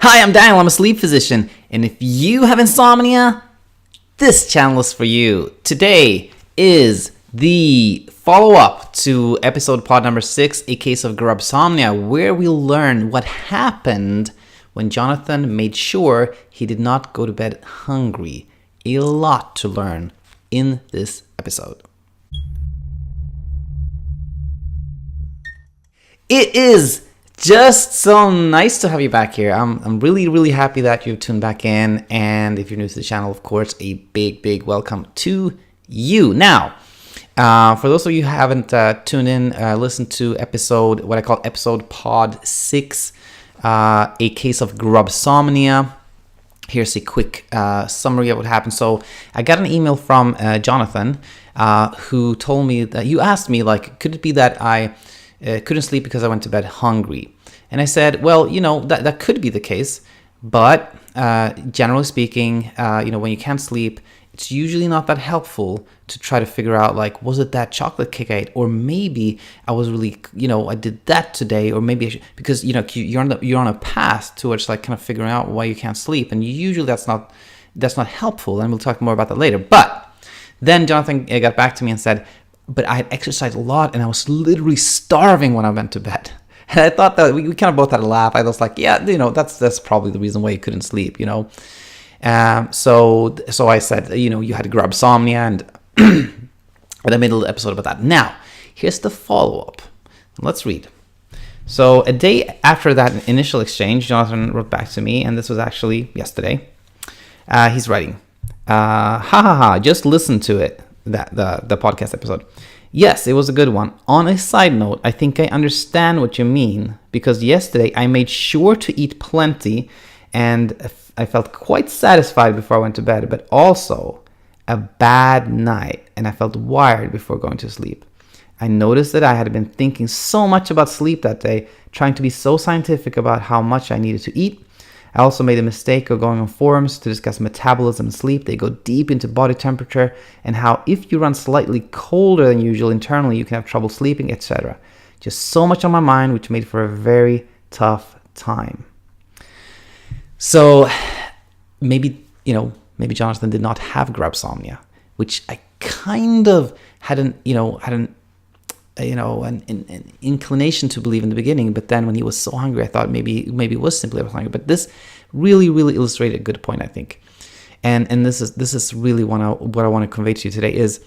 Hi, I'm Daniel. I'm a sleep physician. And if you have insomnia, this channel is for you. Today is the follow-up to episode pod number 6, A Case of Grubsomnia, where we learn what happened when Jonathan made sure he did not go to bed hungry. A lot to learn in this episode. It is just so nice to have you back here. I'm really happy that you've tuned back in. And if you're new to the channel, of course, a big welcome to you. Now, for those of you who haven't tuned in, listen to what I call episode pod 6, A Case of Grubsomnia. Here's a quick summary of what happened. So I got an email from Jonathan, who told me that you asked me, like, could it be that I couldn't sleep because I went to bed hungry? And I said, well, that could be the case, but generally speaking, when you can't sleep, it's usually not that helpful to try to figure out, like, was it that chocolate cake I ate, or maybe I was really, I did that today, or maybe I should, because you're on a path towards, like, kind of figuring out why you can't sleep, and usually that's not helpful, and we'll talk more about that later. But then Jonathan got back to me and said, but I had exercised a lot and I was literally starving when I went to bed. And I thought that we kind of both had a laugh. I was like, yeah, that's probably the reason why you couldn't sleep, So I said, you had grubsomnia, and I made a little episode about that. Now, here's the follow-up. Let's read. So a day after that initial exchange, Jonathan wrote back to me, and this was actually yesterday. He's writing, just listen to it. The podcast episode. Yes, it was a good one. On a side note, I think I understand what you mean, because yesterday I made sure to eat plenty and I felt quite satisfied before I went to bed, but also a bad night and I felt wired before going to sleep. I noticed that I had been thinking so much about sleep that day, trying to be so scientific about how much I needed to eat. I also made a mistake of going on forums to discuss metabolism and sleep. They go deep into body temperature and how if you run slightly colder than usual internally, you can have trouble sleeping, etc. Just so much on my mind, which made for a very tough time. So maybe Jonathan did not have grubsomnia, which I kind of had an inclination to believe in the beginning, but then when he was so hungry, I thought maybe it was simply I was hungry. But this really illustrated a good point, I think, and this is really what I want to convey to you today is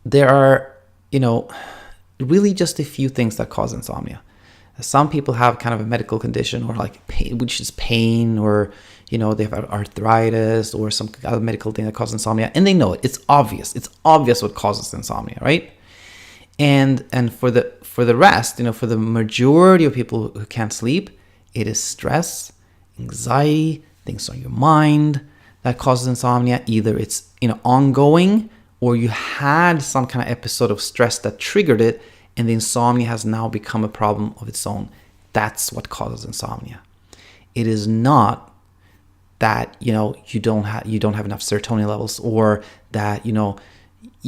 there are really just a few things that cause insomnia. Some people have kind of a medical condition, or like pain, which is pain, or they have arthritis or some other medical thing that causes insomnia, and they know it. It's obvious what causes insomnia, right? And for the rest, for the majority of people who can't sleep, it is stress, anxiety, things on your mind that causes insomnia. Either it's ongoing, or you had some kind of episode of stress that triggered it, and the insomnia has now become a problem of its own. That's what causes insomnia. It is not that you don't have enough serotonin levels, or that you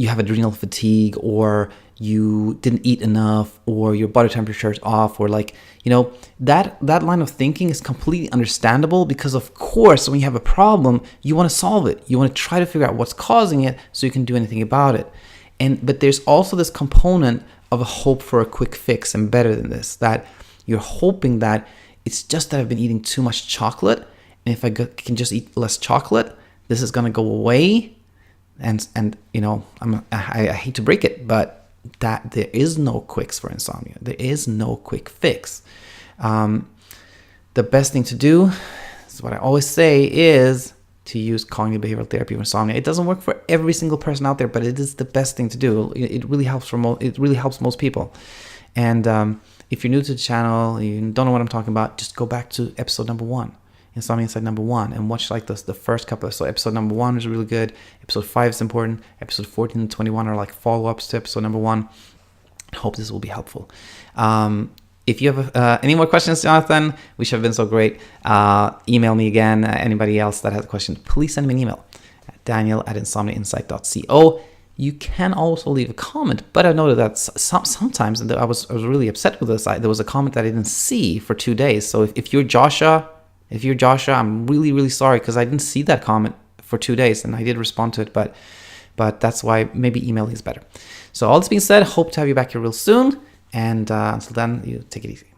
have adrenal fatigue, or you didn't eat enough, or your body temperature is off, or that line of thinking is completely understandable, because of course when you have a problem, you want to solve it. You want to try to figure out what's causing it so you can do anything about it. But there's also this component of a hope for a quick fix, and better than this, that you're hoping that it's just that I've been eating too much chocolate, and if I can just eat less chocolate, this is going to go away. And I hate to break it, but that there is no quicks for insomnia. There is no quick fix. The best thing to do, is what I always say, is to use cognitive behavioral therapy for insomnia. It doesn't work for every single person out there, but it is the best thing to do. It really helps most people. And if you're new to the channel, you don't know what I'm talking about, just go back to episode number 1. Insomnia Insight number 1, and watch like the first couple. So episode number 1 is really good. Episode 5 is important. Episode 14 and 21 are like follow-ups to episode number 1. I hope this will be helpful. If you have any more questions, Jonathan, which have been so great, email me again. Anybody else that has a question, please send me an email at daniel@insomniainsight.co. You can also leave a comment, but I noted that sometimes I was really upset with this. There was a comment that I didn't see for 2 days. So if you're Joshua, If you're Joshua, I'm really, really sorry because I didn't see that comment for 2 days and I did respond to it, but that's why maybe emailing is better. So all this being said, hope to have you back here real soon. And until then, you take it easy.